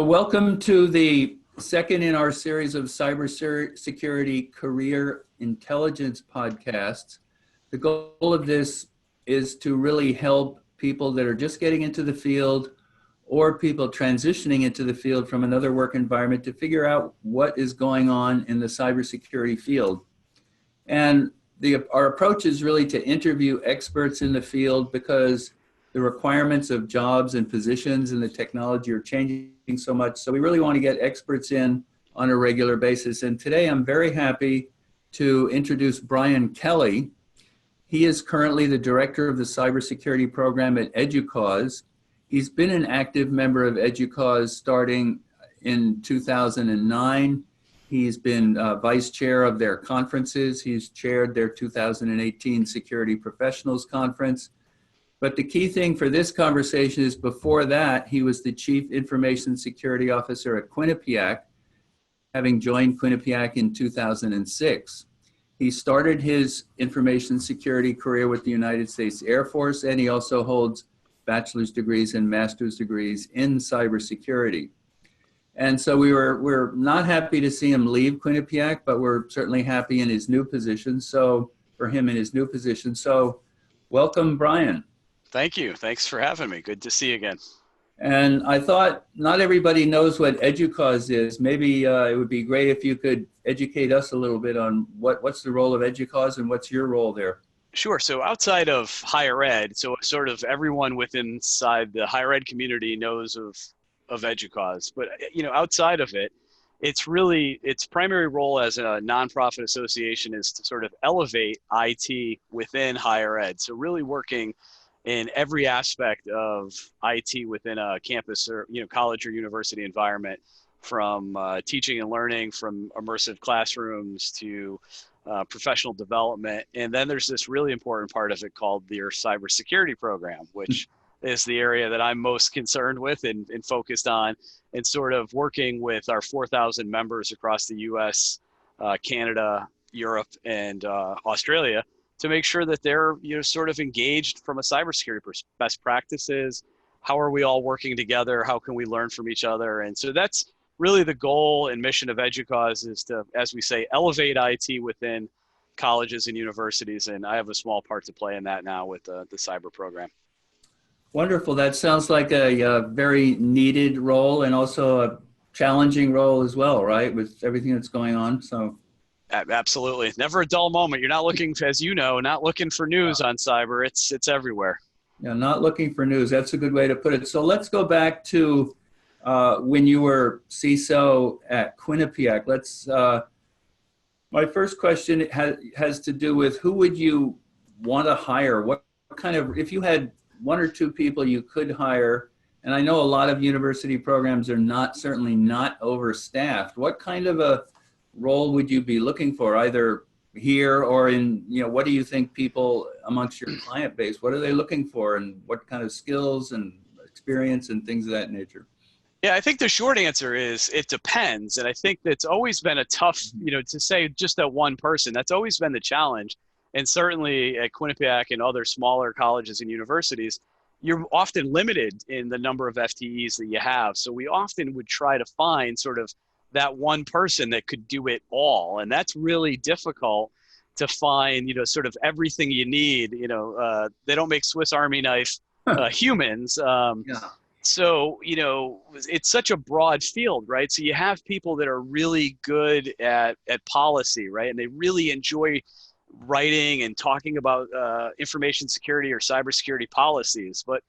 Welcome to the second in our series of cybersecurity career intelligence podcasts. The goal of this is to really help people that are just getting into the field or people transitioning into the field from another work environment to figure out what is going on in the cybersecurity field. And our approach is really to interview experts in the field because the requirements of jobs and positions and the technology are changing so much. So we really want to get experts in on a regular basis. And today I'm very happy to introduce Brian Kelly. He is currently the director of the cybersecurity program at Educause. He's been an active member of Educause starting in 2009. He's been vice chair of their conferences. He's chaired their 2018 Security Professionals Conference. But the key thing for this conversation is before that, he was the Chief Information Security Officer at Quinnipiac, having joined Quinnipiac in 2006. He started his information security career with the United States Air Force, and he also holds bachelor's degrees and master's degrees in cybersecurity. And so we're not happy to see him leave Quinnipiac, but we're certainly happy in his new position. So for him in his new position. So welcome, Brian. Thank you. Thanks for having me. Good to see you again. And I thought not everybody knows what Educause is. Maybe it would be great if you could educate us a little bit on what's the role of Educause and what's your role there. Sure. So outside of higher ed, so sort of everyone inside the higher ed community knows of Educause. But outside of it, it's really its primary role as a nonprofit association is to sort of elevate IT within higher ed. So really working in every aspect of IT within a campus or college or university environment, from teaching and learning, from immersive classrooms to professional development. And then there's this really important part of it called your cybersecurity program, which is the area that I'm most concerned with and focused on, and sort of working with our 4,000 members across the US, Canada, Europe, and Australia to make sure that they're sort of engaged from a cybersecurity best practices. How are we all working together? How can we learn from each other? And so that's really the goal and mission of Educause, is to, as we say, elevate IT within colleges and universities. And I have a small part to play in that now with the cyber program. Wonderful. That sounds like a very needed role and also a challenging role as well, right? With everything that's going on. So. Absolutely. Never a dull moment. You're not looking, as you know, not looking for news on cyber. It's everywhere. Yeah, not looking for news. That's a good way to put it. So let's go back to when you were CISO at Quinnipiac. My first question has to do with who would you want to hire? What kind of, if you had one or two people you could hire, and I know a lot of university programs are certainly not overstaffed. What kind of a role would you be looking for, either here or in, what do you think people amongst your client base, what are they looking for, and what kind of skills and experience and things of that nature? Yeah, I think the short answer is it depends. And I think that's always been a tough, to say just that one person, that's always been the challenge. And certainly at Quinnipiac and other smaller colleges and universities, you're often limited in the number of FTEs that you have. So we often would try to find sort of that one person that could do it all. And that's really difficult to find, sort of everything you need. They don't make Swiss Army knife humans. Yeah. So, it's such a broad field, right? So you have people that are really good at policy, right? And they really enjoy writing and talking about information security or cybersecurity policies, but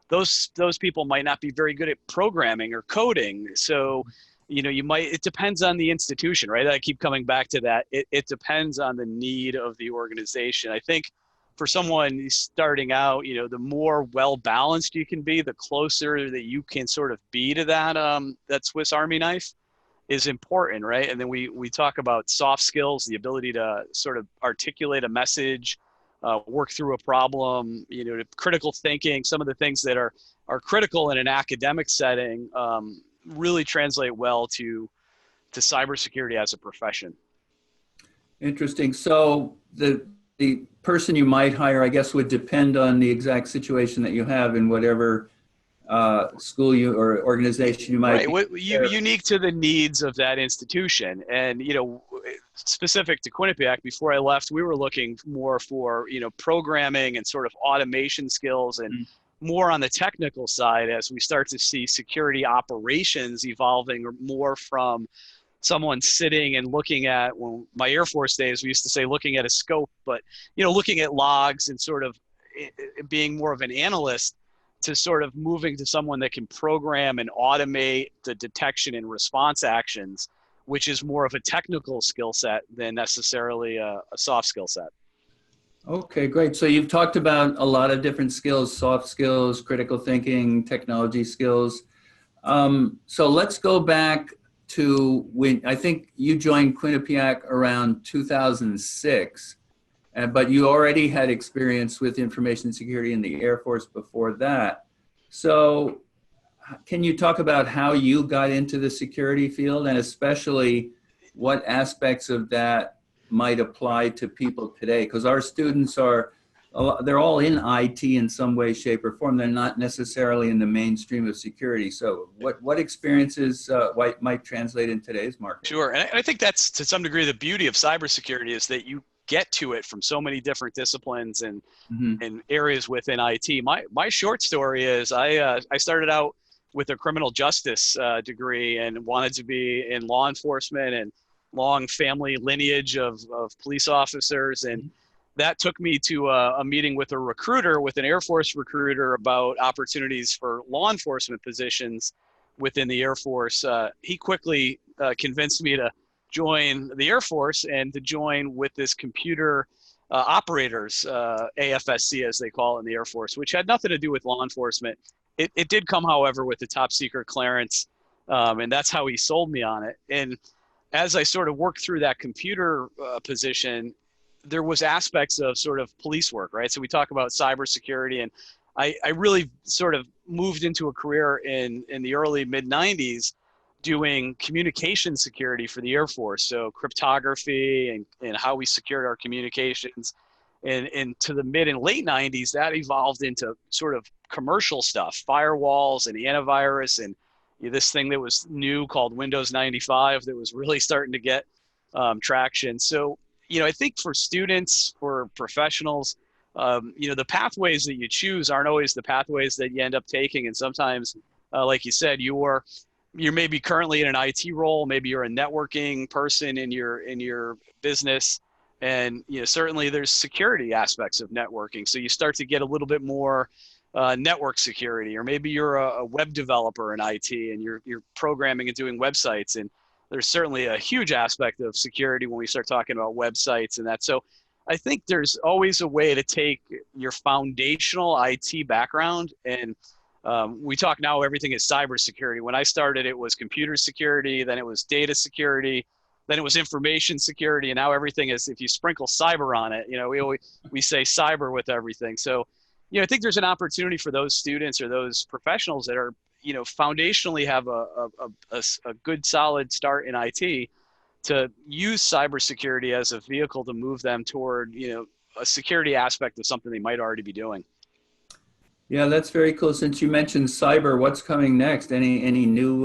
those people might not be very good at programming or coding. So it depends on the institution, right? I keep coming back to that. It depends on the need of the organization. I think for someone starting out, the more well-balanced you can be, the closer that you can sort of be to that Swiss Army knife is important, right? And then we talk about soft skills, the ability to sort of articulate a message, work through a problem, critical thinking, some of the things that are critical in an academic setting, really translate well to cybersecurity as a profession. Interesting. So the person you might hire, I guess, would depend on the exact situation that you have in whatever school or organization you might Right. be. Unique to the needs of that institution. And, specific to Quinnipiac, before I left, we were looking more for, programming and sort of automation skills and more on the technical side as we start to see security operations evolving more from someone sitting and looking at, well, my Air Force days, we used to say looking at a scope, but, looking at logs and sort of being more of an analyst to sort of moving to someone that can program and automate the detection and response actions, which is more of a technical skill set than necessarily a soft skill set. Okay, great. So you've talked about a lot of different skills, soft skills, critical thinking, technology skills. So let's go back to when I think you joined Quinnipiac around 2006, but you already had experience with information security in the Air Force before that. So can you talk about how you got into the security field, and especially what aspects of that might apply to people today? Because our students they're all in IT in some way, shape, or form. They're not necessarily in the mainstream of security. So what experiences might translate in today's market? Sure. And I think that's to some degree the beauty of cybersecurity is that you get to it from so many different disciplines and areas within IT. My short story is I started out with a criminal justice degree and wanted to be in law enforcement and long family lineage of police officers. And that took me to a meeting with a recruiter, with an Air Force recruiter, about opportunities for law enforcement positions within the Air Force. He quickly convinced me to join the Air Force and to join with this computer operators, AFSC as they call it in the Air Force, which had nothing to do with law enforcement. It did come, however, with the top secret clearance, and that's how he sold me on it. And as I sort of worked through that computer position, there was aspects of sort of police work, right? So we talk about cybersecurity, and I really sort of moved into a career in the early mid-90s doing communication security for the Air Force. So cryptography and how we secured our communications. And to the mid and late 90s, that evolved into sort of commercial stuff, firewalls and antivirus and this thing that was new called Windows 95 that was really starting to get traction. So, I think for students, for professionals, the pathways that you choose aren't always the pathways that you end up taking. And sometimes, like you said, you're maybe currently in an IT role, maybe you're a networking person in your business. And certainly there's security aspects of networking. So you start to get a little bit more network security, or maybe you're a web developer in IT and you're programming and doing websites. And there's certainly a huge aspect of security when we start talking about websites and that. So I think there's always a way to take your foundational IT background, and we talk now everything is cybersecurity. When I started, it was computer security, then it was data security, then it was information security, and now everything is, if you sprinkle cyber on it, we say cyber with everything. So, I think there's an opportunity for those students or those professionals that are, foundationally have a good solid start in IT to use cybersecurity as a vehicle to move them toward, a security aspect of something they might already be doing. Yeah, that's very cool. Since you mentioned cyber, what's coming next? Any new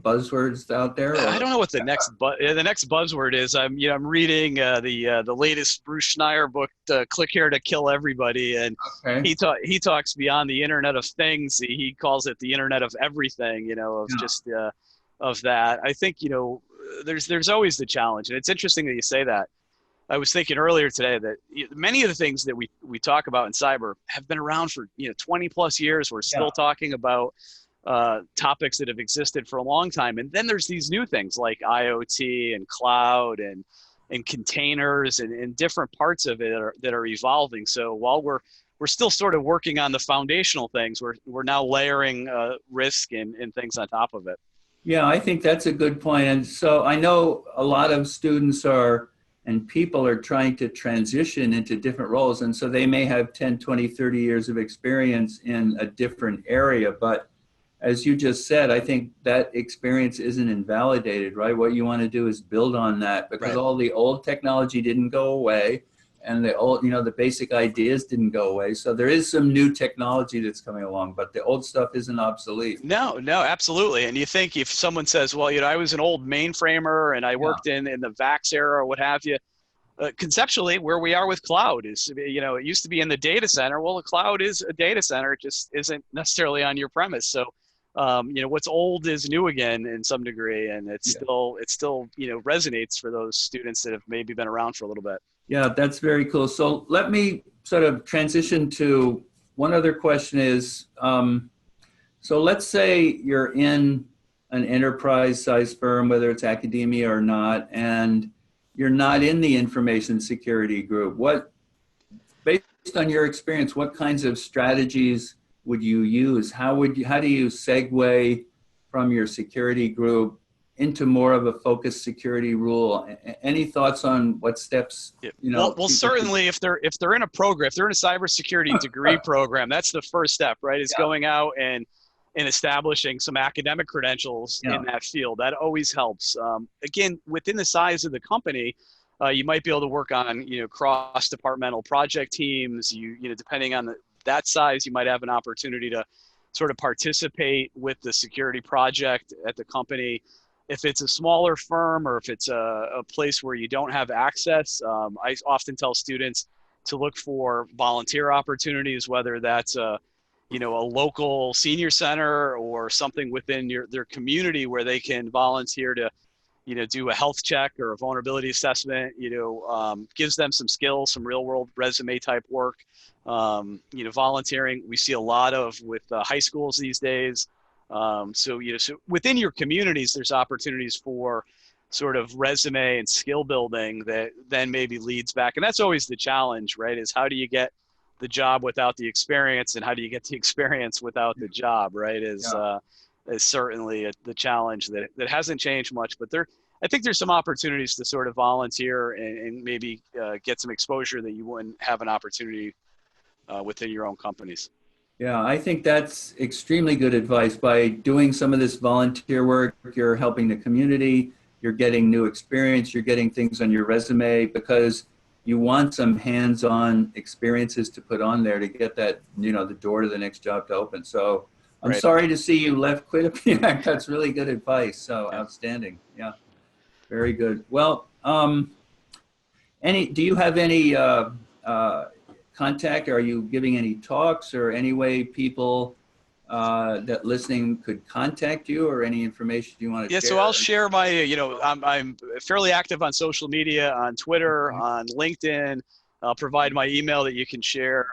buzzwords out there? I don't know what the next buzzword is. I'm reading the latest Bruce Schneier book, "Click Here to Kill Everybody," and okay. he talks beyond the Internet of Things. He calls it the Internet of Everything. Of that. I think there's always the challenge, and it's interesting that you say that. I was thinking earlier today that many of the things that we talk about in cyber have been around for 20 plus years. We're still talking about topics that have existed for a long time, and then there's these new things like IoT and cloud and containers and different parts of it that are evolving. So while we're still sort of working on the foundational things, we're now layering risk and things on top of it. Yeah, I think that's a good point. And so I know a lot of students and people are trying to transition into different roles. And so they may have 10, 20, 30 years of experience in a different area. But as you just said, I think that experience isn't invalidated, right? What you want to do is build on that, because all the old technology didn't go away. and the old, the basic ideas didn't go away. So there is some new technology that's coming along, but the old stuff isn't obsolete. No, absolutely. And you think if someone says, well, I was an old mainframer and I worked in the VAX era or what have you, conceptually where we are with cloud is, it used to be in the data center. Well, the cloud is a data center. It just isn't necessarily on your premise. So, what's old is new again in some degree. And it still resonates for those students that have maybe been around for a little bit. Yeah, that's very cool. So let me sort of transition to one other question is, so let's say you're in an enterprise size firm, whether it's academia or not, and you're not in the information security group. Based on your experience, what kinds of strategies would you use? How do you segue from your security group into more of a focused security rule? Any thoughts on what steps, Well, certainly if they're in a program, if they're in a cybersecurity degree program, that's the first step, right? Is going out and establishing some academic credentials in that field. That always helps. Again, within the size of the company, you might be able to work on, cross-departmental project teams. Depending on that size, you might have an opportunity to sort of participate with the security project at the company. If it's a smaller firm or if it's a place where you don't have access, I often tell students to look for volunteer opportunities, whether that's a local senior center or something within their community where they can volunteer to, do a health check or a vulnerability assessment, gives them some skills, some real world resume type work. Volunteering, we see a lot of with high schools these days. So within your communities, there's opportunities for sort of resume and skill building that then maybe leads back. And that's always the challenge, right? Is how do you get the job without the experience, and how do you get the experience without the job, right? Is certainly the challenge that hasn't changed much, but I think there's some opportunities to sort of volunteer and maybe get some exposure that you wouldn't have an opportunity within your own companies. Yeah, I think that's extremely good advice. By doing some of this volunteer work, you're helping the community, you're getting new experience, you're getting things on your resume, because you want some hands-on experiences to put on there to get that, the door to the next job to open. So I'm sorry to see you left Quinnipiac. That's really good advice. So outstanding. Yeah, very good. Well, do you have any contact? Are you giving any talks or any way people that listening could contact you, or any information you want to share? Yeah, so I'll share my, I'm fairly active on social media, on Twitter, on LinkedIn. I'll provide my email that you can share.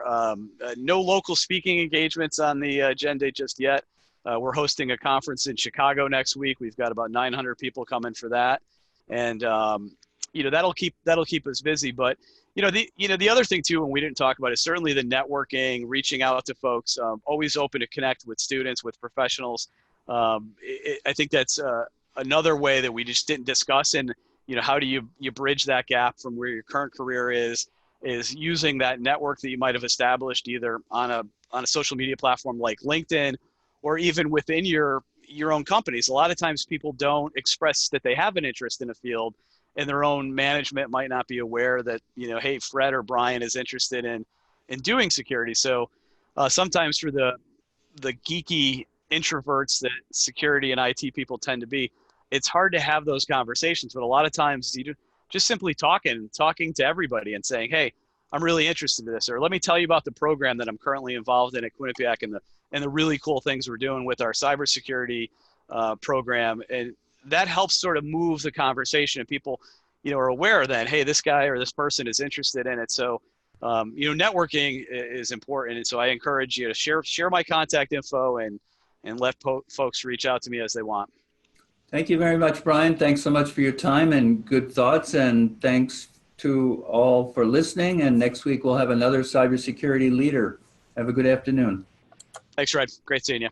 No local speaking engagements on the agenda just yet. We're hosting a conference in Chicago next week. We've got about 900 people coming for that. And, that'll keep us busy. But, the other thing too, and we didn't talk about, is certainly the networking, reaching out to folks, always open to connect with students, with professionals. I think that's another way that we just didn't discuss. And, how do you bridge that gap from where your current career is using that network that you might have established either on a social media platform like LinkedIn, or even within your own companies. A lot of times people don't express that they have an interest in a field, and their own management might not be aware that, hey, Fred or Brian is interested in doing security. So sometimes for the geeky introverts that security and IT people tend to be, it's hard to have those conversations. But a lot of times you just simply talking to everybody and saying, hey, I'm really interested in this, or let me tell you about the program that I'm currently involved in at Quinnipiac and the really cool things we're doing with our cybersecurity program. And that helps sort of move the conversation, and people, are aware that, hey, this guy or this person is interested in it. So, networking is important. And so I encourage you to share my contact info and let folks reach out to me as they want. Thank you very much, Brian. Thanks so much for your time and good thoughts. And thanks to all for listening. And next week, we'll have another cybersecurity leader. Have a good afternoon. Thanks, Fred. Great seeing you.